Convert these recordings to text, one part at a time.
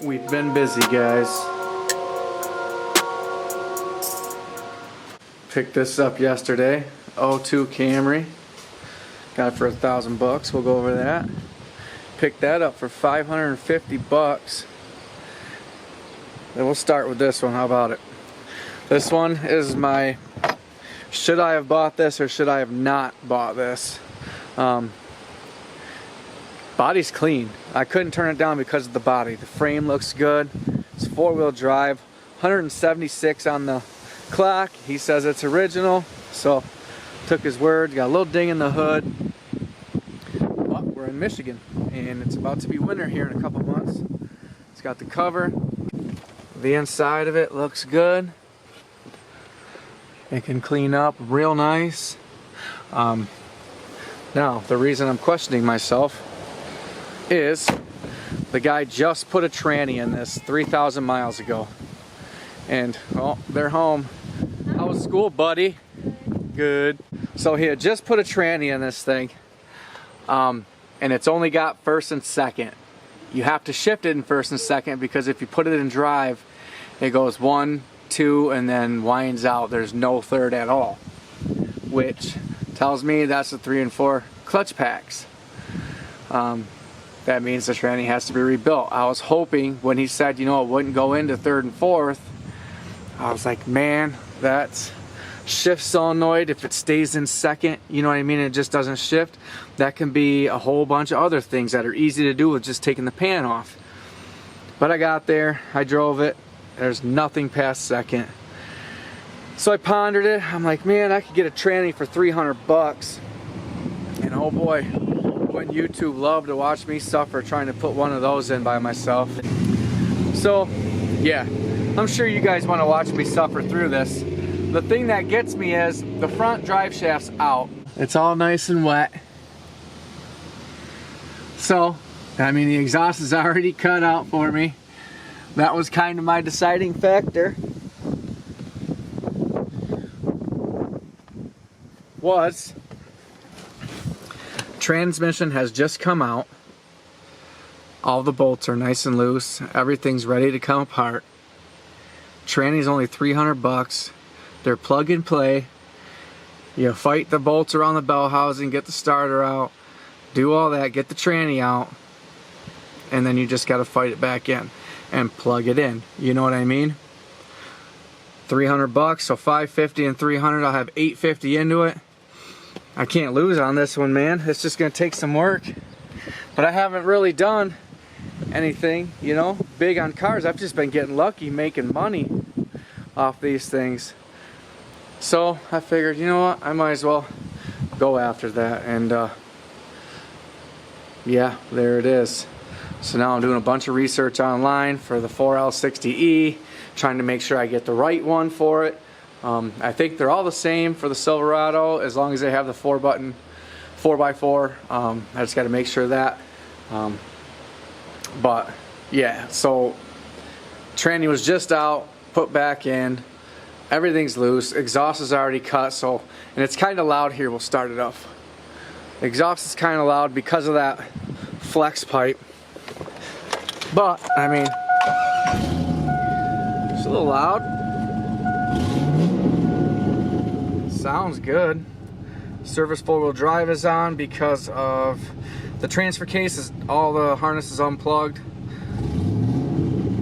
We've been busy, guys. Picked this up yesterday. 02 Camry. Got it for $1,000. We'll go over that. Picked that up for 550 bucks. Then we'll start with this one. How about it? This one is my should I have bought this or should I have not bought this. Body's clean. I couldn't turn it down because of the body. The frame looks good. It's 4-wheel drive. 176 on the clock. He says it's original, so took his word. Got a little ding in the hood. But we're in Michigan and it's about to be winter here in a couple months. It's got the cover. The inside of it looks good. It can clean up real nice. Now, the reason I'm questioning myself is the guy just put a tranny in this 3,000 miles ago. And, well, they're home. How was school, buddy? Good. So he had just put a tranny in this thing. And it's only got first and second. You have to shift it in first and second because if you put it in drive, it goes 1, 2, and then winds out. There's no third at all. Which tells me that's the 3 and 4 clutch packs. That means the tranny has to be rebuilt. I was hoping when he said, you know, it wouldn't go into 3rd and 4th, I was like, man, that's shift solenoid. If it stays in 2nd, you know what I mean, it just doesn't shift. That can be a whole bunch of other things that are easy to do with just taking the pan off. But I got there, I drove it. There's nothing past 2nd. So I pondered it. I'm like, man, I could get a tranny for 300 bucks. And oh boy, wouldn't YouTube love to watch me suffer trying to put one of those in by myself. So, yeah, I'm sure you guys want to watch me suffer through this. The thing that gets me is the front drive shaft's out. It's all nice and wet. So, I mean, the exhaust is already cut out for me. That was kind of my deciding factor. Transmission has just come out. All the bolts are nice and loose. Everything's ready to come apart. Tranny's only 300 bucks. They're plug and play. You fight the bolts around the bell housing, get the starter out, do all that, get the tranny out, and then you just got to fight it back in and plug it in. You know what I mean? 300 bucks, so 550 and 300, I'll have 850 into it. I can't lose on this one, man. It's just gonna take some work. But I haven't really done anything, you know, big on cars. I've just been getting lucky making money off these things. So I figured, you know what, I might as well go after that. And yeah, there it is. So now I'm doing a bunch of research online for the 4L60E, trying to make sure I get the right one for it. I think they're all the same for the Silverado as long as they have the 4-button 4x4. I just got to make sure of that. But yeah, so tranny was just out, put back in. Everything's loose. Exhaust is already cut, so, and it's kind of loud here. We'll start it up. Exhaust is kind of loud because of that flex pipe. But I mean, it's a little loud. Sounds good. Service 4-wheel drive is on because of the transfer case. Is all the harness is unplugged.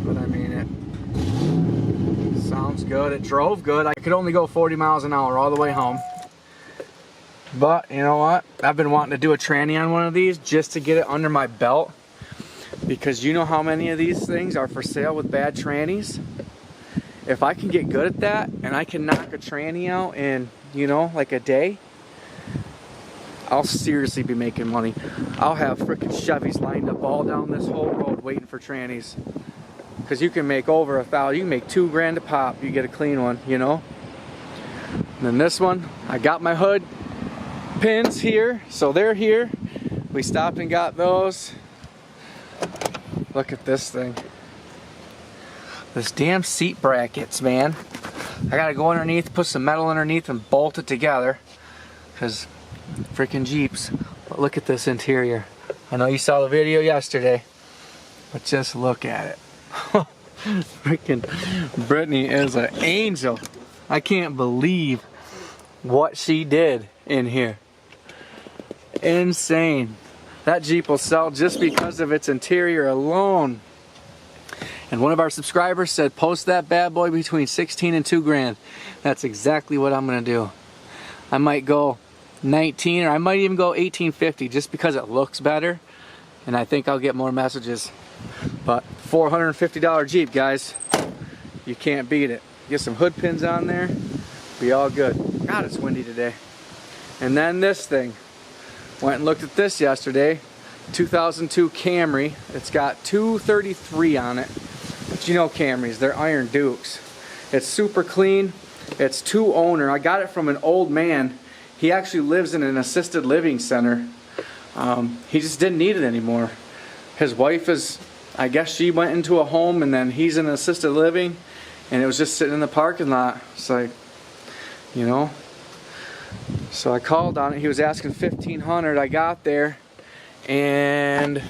But I mean, it sounds good. It drove good. I could only go 40 miles an hour all the way home. But you know what? I've been wanting to do a tranny on one of these just to get it under my belt. Because you know how many of these things are for sale with bad trannies? If I can get good at that and I can knock a tranny out in, you know, like a day, I'll seriously be making money. I'll have freaking Chevys lined up all down this whole road waiting for trannies. Because you can make over $1,000. You can make $2 grand a pop. You get a clean one, you know. And then this one, I got my hood pins here, so they're here. We stopped and got those. Look at this thing. This damn seat brackets, man. I gotta go underneath, put some metal underneath and bolt it together. Because freaking Jeeps. But look at this interior. I know you saw the video yesterday, but just look at it. Freaking Brittany is an angel. I can't believe what she did in here. Insane. That Jeep will sell just because of its interior alone. And one of our subscribers said post that bad boy between 16 and 2 grand. That's exactly what I'm gonna do. I might go 19, or I might even go 1850 just because it looks better, and I think I'll get more messages. But $450 Jeep, guys, you can't beat it. Get some hood pins on there, be all good. God, it's windy today. And then this thing, went and looked at this yesterday. 2002 Camry. It's got 233 on it. But you know Camrys, they're Iron Dukes. It's super clean. It's 2-owner. I got it from an old man. He actually lives in an assisted living center. He just didn't need it anymore. His wife is, I guess she went into a home, and then he's in assisted living, and it was just sitting in the parking lot. It's like, you know. So I called on it. He was asking $1,500. I got there, and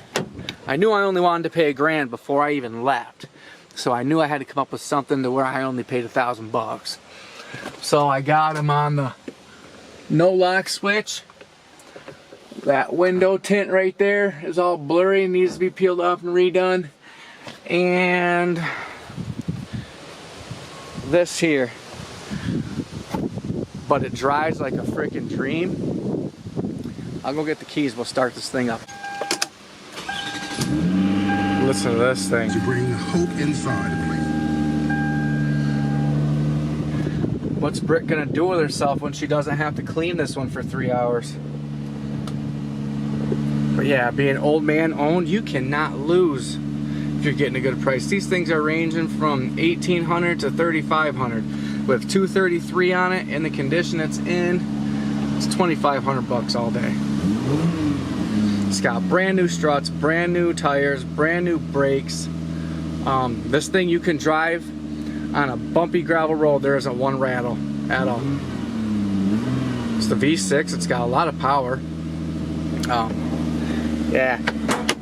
I knew I only wanted to pay $1,000 before I even left. So I knew I had to come up with something to where I only paid $1,000. So I got him on the no lock switch. That window tint right there is all blurry and needs to be peeled off and redone. And this here. But it drives like a freaking dream. I'll go get the keys. We'll start this thing up. Listen to this thing. To bring hope inside a place. What's Britt gonna do with herself when she doesn't have to clean this one for 3 hours? But yeah, being old man owned, you cannot lose if you're getting a good price. These things are ranging from $1,800 to $3,500. With 233 on it in the condition it's in, it's $2,500 all day. It's got brand new struts, brand new tires, brand new brakes. This thing you can drive on a bumpy gravel road. There isn't one rattle at all. It's the V6. It's got a lot of power. Yeah,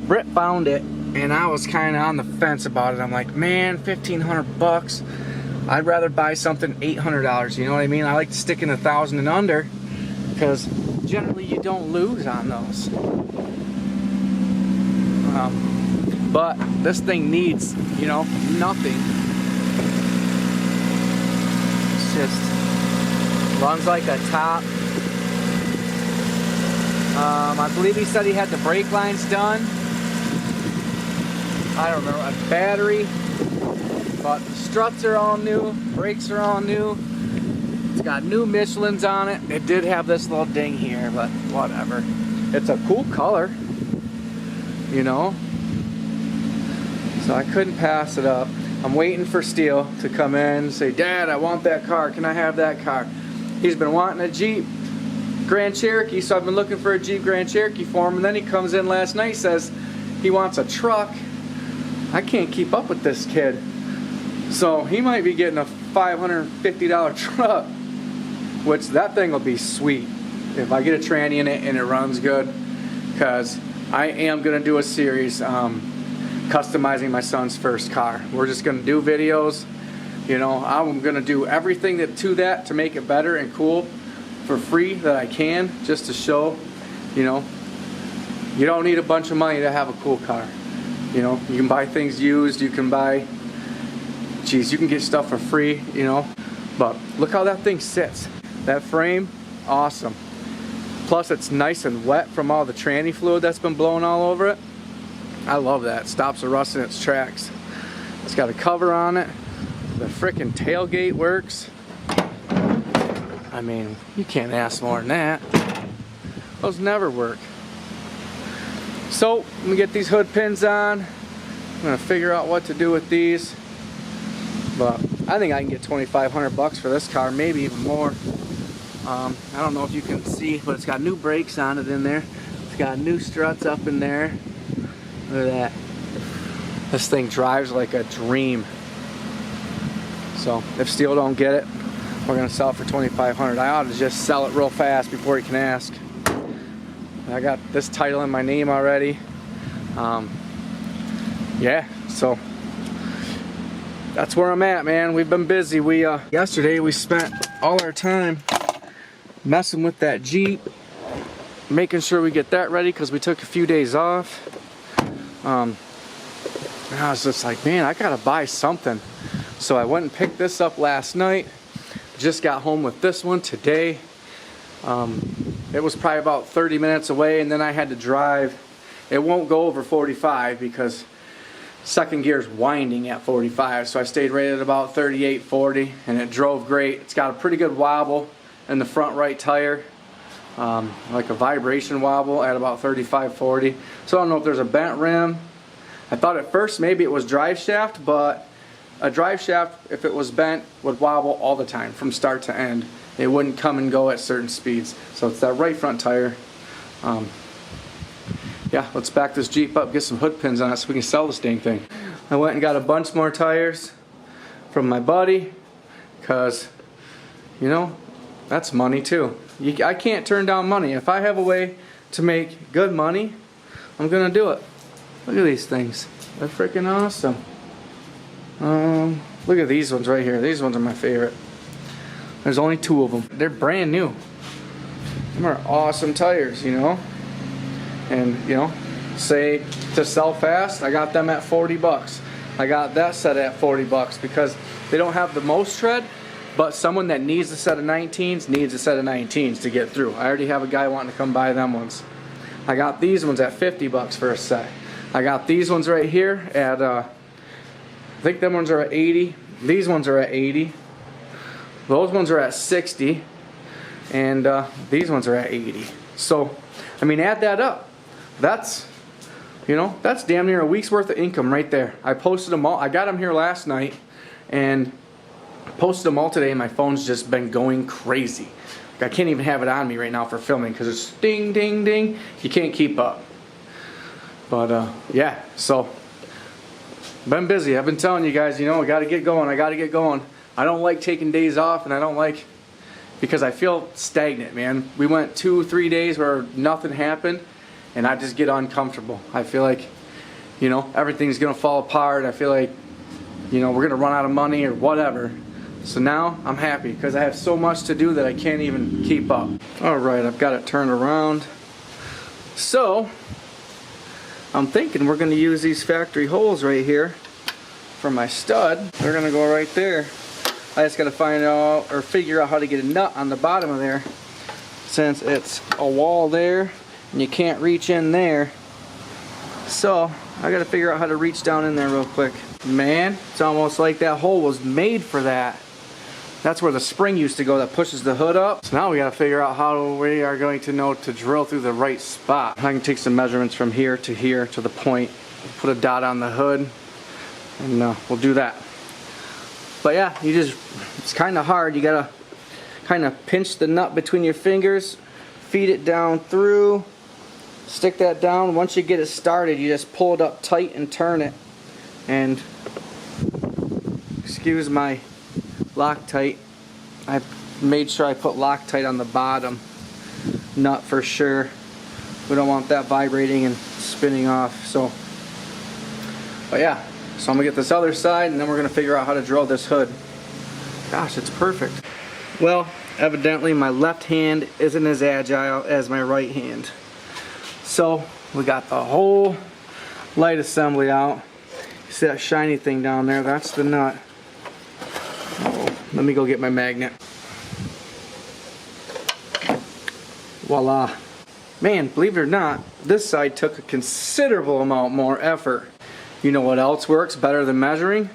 Britt found it, and I was kind of on the fence about it. I'm like, man, $1,500. I'd rather buy something $800. You know what I mean? I like to stick in $1,000 and under, because generally you don't lose on those. But this thing needs, you know, nothing. It's just runs like a top. I believe he said he had the brake lines done. I don't remember, a battery. But the struts are all new, brakes are all new. It's got new Michelins on it. It did have this little ding here, but whatever. It's a cool color, you know. So I couldn't pass it up. I'm waiting for Steele to come in and say, Dad, I want that car. Can I have that car? He's been wanting a Jeep Grand Cherokee, so I've been looking for a Jeep Grand Cherokee for him. And then he comes in last night, says he wants a truck. I can't keep up with this kid. So he might be getting a $550 truck, which that thing will be sweet if I get a tranny in it and it runs good, because I am going to do a series customizing my son's first car. We're just going to do videos, you know. I'm going to do everything to make it better and cool for free that I can, just to show, you know, you don't need a bunch of money to have a cool car. You know, you can buy things used, you can buy, geez, you can get stuff for free, you know. But look how that thing sits. That frame, awesome. Plus it's nice and wet from all the tranny fluid that's been blowing all over it. I love that. Stops the rust in its tracks. It's got a cover on it. The frickin' tailgate works. I mean, you can't ask more than that. Those never work. So, let me get these hood pins on. I'm gonna figure out what to do with these. But I think I can get $2,500 for this car, maybe even more. I don't know if you can see, but it's got new brakes on it in there. It's got new struts up in there. Look at that. This thing drives like a dream. So if Steele don't get it, we're gonna sell it for $2,500. I ought to just sell it real fast before he can ask. I got this title in my name already. Yeah, so that's where I'm at, man. We've been busy. Yesterday we spent all our time messing with that Jeep, making sure we get that ready because we took a few days off. And I was just like, man, I gotta buy something. So I went and picked this up last night. Just got home with this one today. It was probably about 30 minutes away, and then I had to drive. It won't go over 45 because second gear is winding at 45, so I stayed right at about 38, 40, and it drove great. It's got a pretty good wobble in the front right tire, like a vibration wobble at about 35, 40. So I don't know if there's a bent rim. I thought at first maybe it was drive shaft, but a drive shaft, if it was bent, would wobble all the time from start to end. It wouldn't come and go at certain speeds. So it's that right front tire. Yeah, let's back this Jeep up, get some hood pins on it so we can sell this dang thing. I went and got a bunch more tires from my buddy because, you know, that's money too. I can't turn down money. If I have a way to make good money, I'm gonna do it. Look at these things. They're freaking awesome. Look at these ones right here. These ones are my favorite. There's only 2 of them. They're brand new. Them are awesome tires, you know. And, you know, say to sell fast, I got them at 40 bucks. I got that set at 40 bucks because they don't have the most tread, but someone that needs a set of 19s needs a set of 19s to get through. I already have a guy wanting to come buy them ones. I got these ones at 50 bucks for a set. I got these ones right here at, I think them ones are at 80. These ones are at 80. Those ones are at 60. And these ones are at 80. So, I mean, add that up. That's, you know, that's damn near a week's worth of income right there. I posted them all. I got them here last night and posted them all today, and my phone's just been going crazy. I can't even have it on me right now for filming because it's ding, ding, ding. You can't keep up. But yeah, so been busy. I've been telling you guys, you know, I got to get going. I got to get going. I don't like taking days off, and I don't like, because I feel stagnant, man. We went 2-3 days where nothing happened, and I just get uncomfortable. I feel like, you know, everything's gonna fall apart. I feel like, you know, we're gonna run out of money or whatever. So now I'm happy because I have so much to do that I can't even keep up. All right, I've got it turned around. So I'm thinking we're gonna use these factory holes right here for my stud. They're gonna go right there. I just gotta find out or figure out how to get a nut on the bottom of there, since it's a wall there and you can't reach in there. So I gotta figure out how to reach down in there real quick. Man, it's almost like that hole was made for that. That's where the spring used to go that pushes the hood up. So now we gotta figure out how we are going to know to drill through the right spot. I can take some measurements from here to the point, put a dot on the hood, and we'll do that. But yeah, it's kind of hard. You gotta kind of pinch the nut between your fingers, feed it down through, stick that down. Once you get it started, you just pull it up tight and turn it. And excuse my Loctite. I made sure I put Loctite on the bottom nut for sure. We don't want that vibrating and spinning off. So, but yeah. So I'm gonna get this other side, and then we're gonna figure out how to drill this hood. Gosh, it's perfect. Well, evidently my left hand isn't as agile as my right hand. So we got the whole light assembly out. You see that shiny thing down there? That's the nut. Oh, let me go get my magnet. Voila. Man, believe it or not, this side took a considerable amount more effort. You know what else works better than measuring?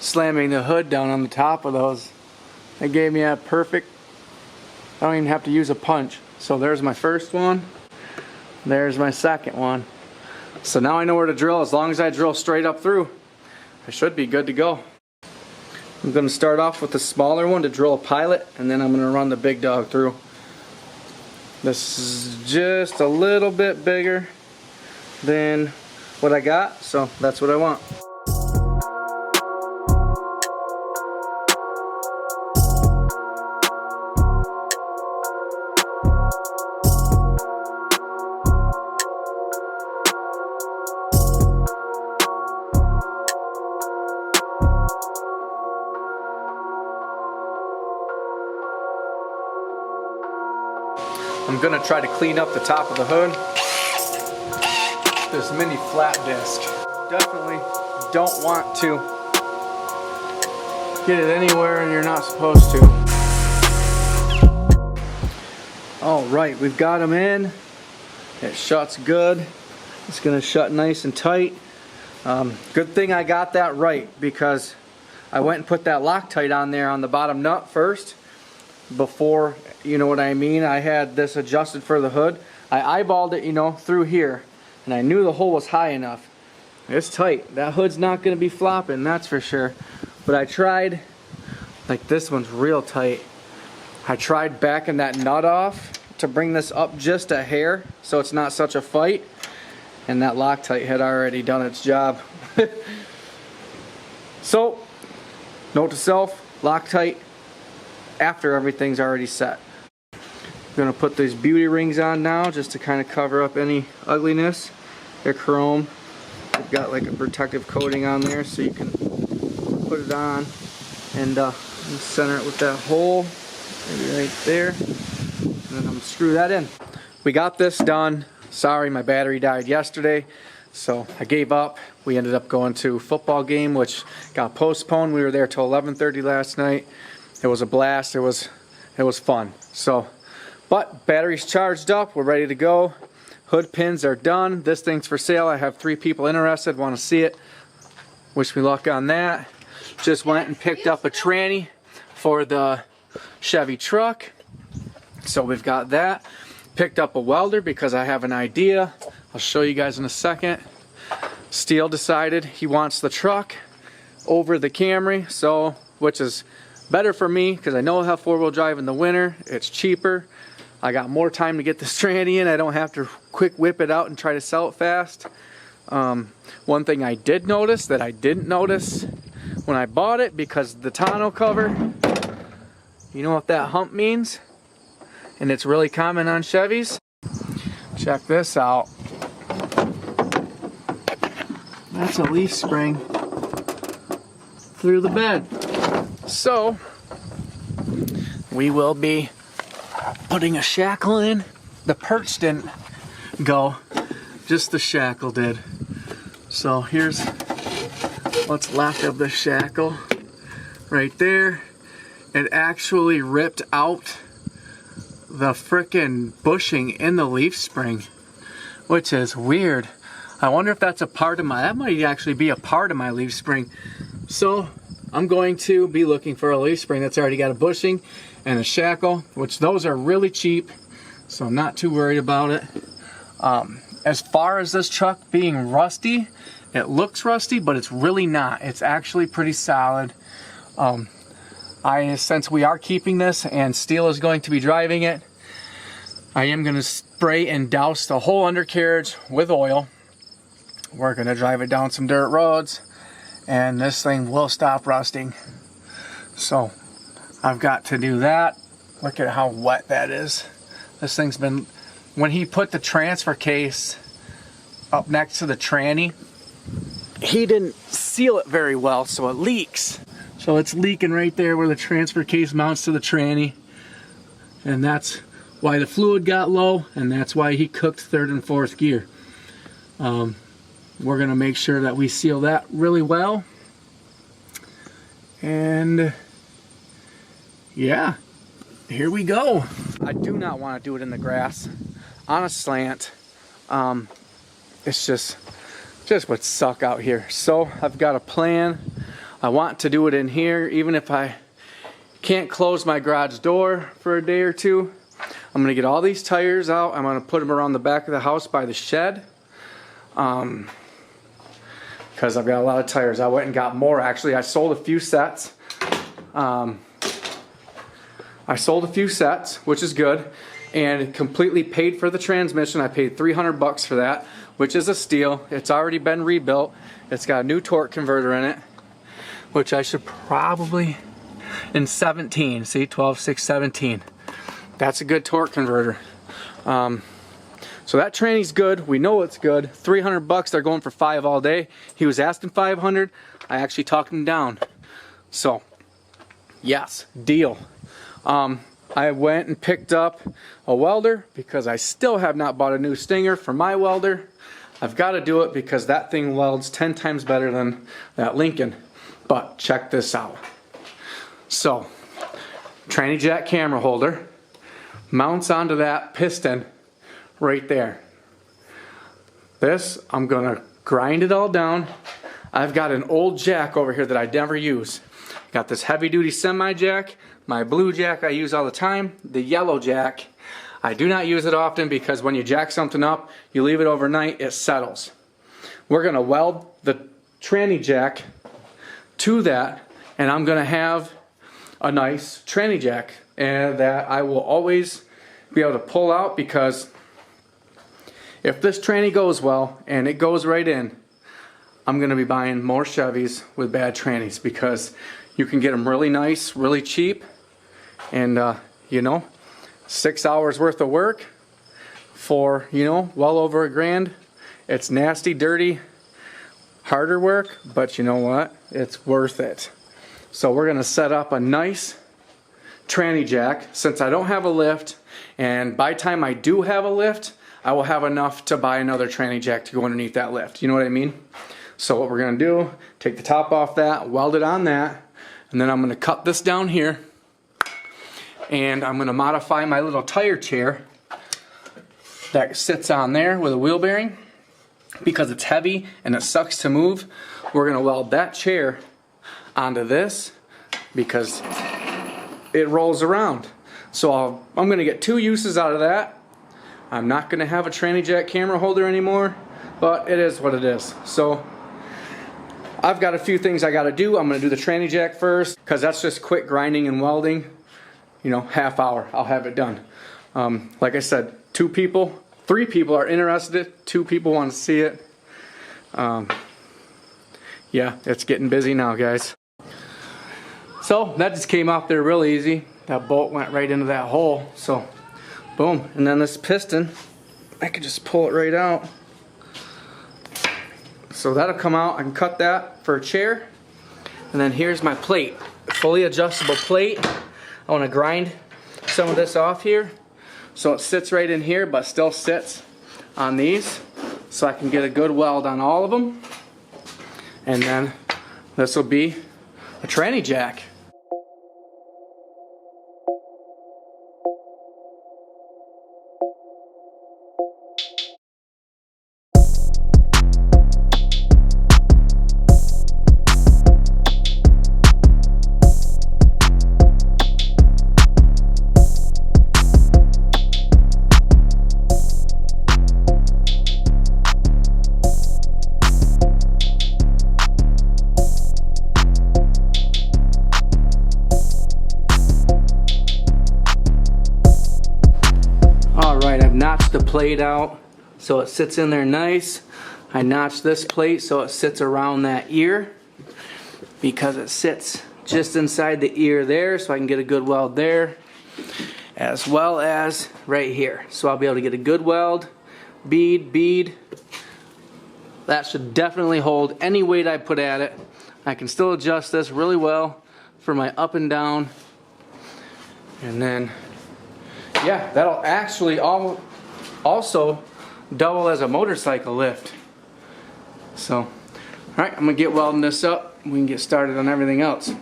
Slamming the hood down on the top of those. It gave me a perfect, I don't even have to use a punch. So there's my first one. There's my second one. So now I know where to drill. As long as I drill straight up through, I should be good to go. I'm going to start off with the smaller one to drill a pilot, and then I'm going to run the big dog through. This is just a little bit bigger than what I got, so that's what I want. I'm gonna try to clean up the top of the hood. This mini flat disc. Definitely don't want to get it anywhere you're not supposed to. All right, we've got them in. It shuts good. It's gonna shut nice and tight. Good thing I got that right, because I went and put that Loctite on there on the bottom nut first before, you know what I mean, I had this adjusted for the hood. I eyeballed it, you know, through here, and I knew the hole was high enough. It's tight. That hood's not gonna be flopping, that's for sure. But I tried, like this one's real tight. I tried backing that nut off to bring this up just a hair so it's not such a fight, and that Loctite had already done its job. So, note to self, Loctite after everything's already set. I'm gonna put these beauty rings on now just to kind of cover up any ugliness. They're chrome. They've got like a protective coating on there so you can put it on and center it with that hole, maybe right there, and then I'm gonna screw that in. We got this done. Sorry, my battery died yesterday, so I gave up. We ended up going to a football game, which got postponed. We were there till 11:30 last night. It was a blast. It was fun. So, but battery's charged up. We're ready to go. Hood pins are done. This thing's for sale. I have 3 people interested, want to see it. Wish me luck on that. Just went and picked up a tranny for the Chevy truck. So we've got that. Picked up a welder because I have an idea. I'll show you guys in a second. Steele decided he wants the truck over the Camry, so which is better for me because I know I'll have 4-wheel drive in the winter. It's cheaper. I got more time to get the tranny in. I don't have to quick whip it out and try to sell it fast. One thing I did notice that I didn't notice when I bought it, because the tonneau cover, you know what that hump means? And it's really common on Chevys. Check this out. That's a leaf spring through the bed. So we will be putting a shackle in. The perch didn't go, just the shackle did. So here's what's left of the shackle right there. It actually ripped out the frickin' bushing in the leaf spring, which is weird. I wonder if that's a part of that might actually be a part of my leaf spring. So I'm going to be looking for a leaf spring that's already got a bushing and a shackle, which those are really cheap, so I'm not too worried about it. As far as this truck being rusty, it looks rusty, but it's really not. It's actually pretty solid. Since we are keeping this and Steele is going to be driving it, I am going to spray and douse the whole undercarriage with oil. We're going to drive it down some dirt roads, and this thing will stop rusting. So I've got to do that. Look at how wet that is. This thing's been, when he put the transfer case up next to the tranny, he didn't seal it very well, so it leaks. So it's leaking right there where the transfer case mounts to the tranny, and that's why the fluid got low, and that's why he cooked 3rd and 4th gear. We're gonna make sure that we seal that really well, and yeah, here we go. I do not want to do it in the grass on a slant. It's just would suck out here. So I've got a plan. I want to do it in here, even if I can't close my garage door for a day or two. I'm gonna get all these tires out. I'm gonna put them around the back of the house by the shed, because I've got a lot of tires. I went and got more, actually. I sold a few sets. Which is good, and completely paid for the transmission. I paid $300 for that, which is a steal. It's already been rebuilt. It's got a new torque converter in it, which I should probably, in 17, see, 12, 6, 17. That's a good torque converter. So that tranny's good. We know it's good. $300. They're going for $5 all day. He was asking $500. I actually talked him down. So, yes, deal. I went and picked up a welder because I still have not bought a new stinger for my welder. I've got to do it because that thing welds 10 times better than that Lincoln. But check this out. So, tranny jack camera holder mounts onto that piston right there. This, I'm going to grind it all down. I've got an old jack over here that I never use. Got this heavy duty semi jack, my blue jack I use all the time, the yellow jack. I do not use it often because when you jack something up, you leave it overnight, it settles. We're going to weld the tranny jack to that, and I'm going to have a nice tranny jack and that I will always be able to pull out, because if this tranny goes well and it goes right in, I'm going to be buying more Chevys with bad trannies, because you can get them really nice, really cheap, and you know, 6 hours worth of work for, you know, well over $1,000. It's nasty, dirty, harder work, but you know what? It's worth it. So we're going to set up a nice tranny jack, since I don't have a lift, and by the time I do have a lift, I will have enough to buy another tranny jack to go underneath that lift. You know what I mean? So what we're going to do, take the top off that, weld it on that, and then I'm going to cut this down here, and I'm going to modify my little tire chair that sits on there with a wheel bearing. Because it's heavy and it sucks to move, we're going to weld that chair onto this because it rolls around. So I'm going to get 2 uses out of that. I'm not going to have a tranny jack camera holder anymore, but it is what it is. So I've got a few things I got to do. I'm going to do the tranny jack first, because that's just quick grinding and welding. You know, half hour, I'll have it done. Like I said, 3 people are interested. 2 people want to see it. Yeah, it's getting busy now, guys. So that just came off there real easy. That bolt went right into that hole. So boom. And then this piston, I can just pull it right out. So that'll come out. I can cut that for a chair. And then here's my plate, fully adjustable plate. I want to grind some of this off here so it sits right in here, but still sits on these, so I can get a good weld on all of them. And then this will be a tranny jack. Notched the plate out so it sits in there nice. I notched this plate so it sits around that ear, because it sits just inside the ear there, so I can get a good weld there, as well as right here. So I'll be able to get a good weld, bead. That should definitely hold any weight I put at it. I can still adjust this really well for my up and down. And then, yeah, that'll actually also double as a motorcycle lift. So, all right, I'm gonna get welding this up. We can get started on everything else.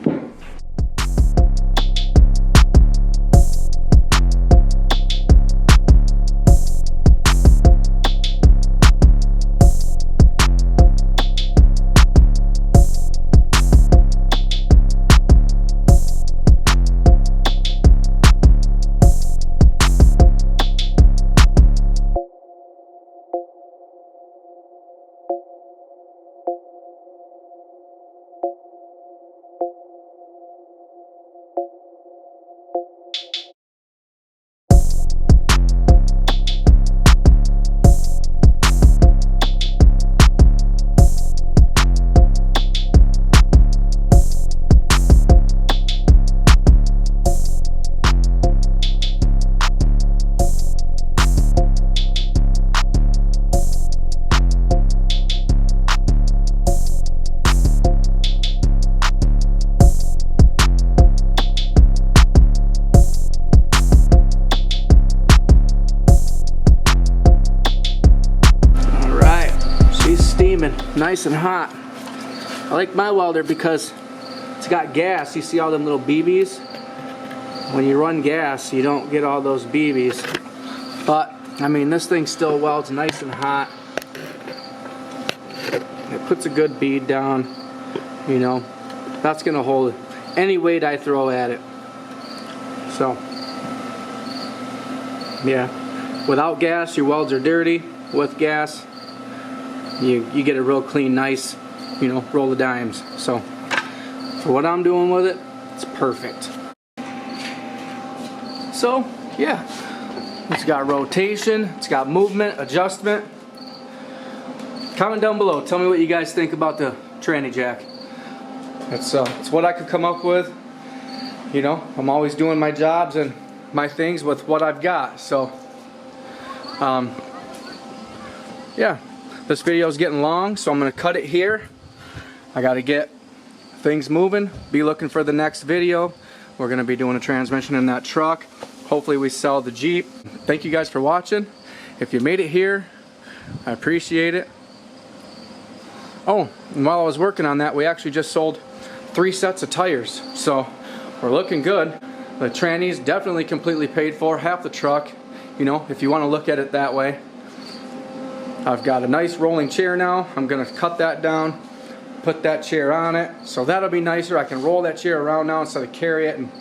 nice and hot. I like my welder because it's got gas. You see all them little BBs? When you run gas, you don't get all those BBs. But, I mean, this thing still welds nice and hot. It puts a good bead down, you know. That's gonna hold any weight I throw at it. So, yeah. Without gas, your welds are dirty. With gas, you get a real clean, nice, you know, roll of dimes. So, for what I'm doing with it, it's perfect. So, yeah. It's got rotation, it's got movement, adjustment. Comment down below, tell me what you guys think about the tranny jack. It's what I could come up with. You know, I'm always doing my jobs and my things with what I've got. So, yeah, this video is getting long, so I'm gonna cut it here. I gotta get things moving. Be looking for the next video. We're gonna be doing a transmission in that truck. Hopefully we sell the Jeep. Thank you guys for watching. If you made it here, I appreciate it. Oh, and while I was working on that, we actually just sold 3 sets of tires. So we're looking good. The tranny's definitely completely paid for, half the truck, you know, if you want to look at it that way. I've got a nice rolling chair now. I'm gonna cut that down, put that chair on it. So that'll be nicer. I can roll that chair around now instead of carry it and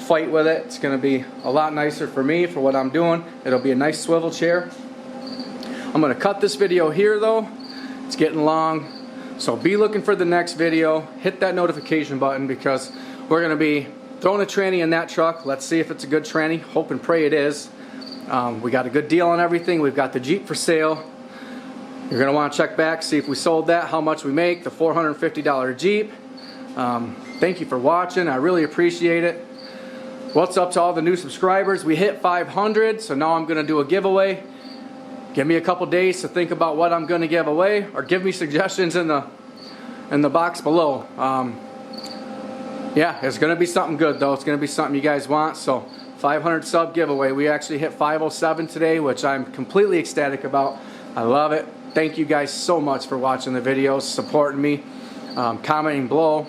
fight with it. It's gonna be a lot nicer for me for what I'm doing. It'll be a nice swivel chair. I'm gonna cut this video here though. It's getting long. So be looking for the next video. Hit that notification button because we're gonna be throwing a tranny in that truck. Let's see if it's a good tranny. Hope and pray it is. We got a good deal on everything. We've got the Jeep for sale. You're gonna wanna check back, see if we sold that, how much we make, the $450 Jeep. Thank you for watching. I really appreciate it. What's up to all the new subscribers? We hit 500, so now I'm gonna do a giveaway. Give me a couple days to think about what I'm gonna give away, or give me suggestions in the box below. Yeah, it's gonna be something good though. It's gonna be something you guys want. So 500 sub giveaway. We actually hit 507 today, which I'm completely ecstatic about. I love it. Thank you guys so much for watching the videos, supporting me, commenting below.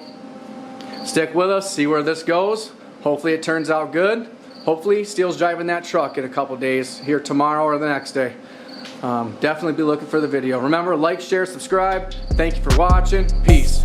Stick with us, see where this goes. Hopefully it turns out good. Hopefully Steele's driving that truck in a couple days, here tomorrow or the next day. Definitely be looking for the video. Remember, like, share, subscribe. Thank you for watching. Peace.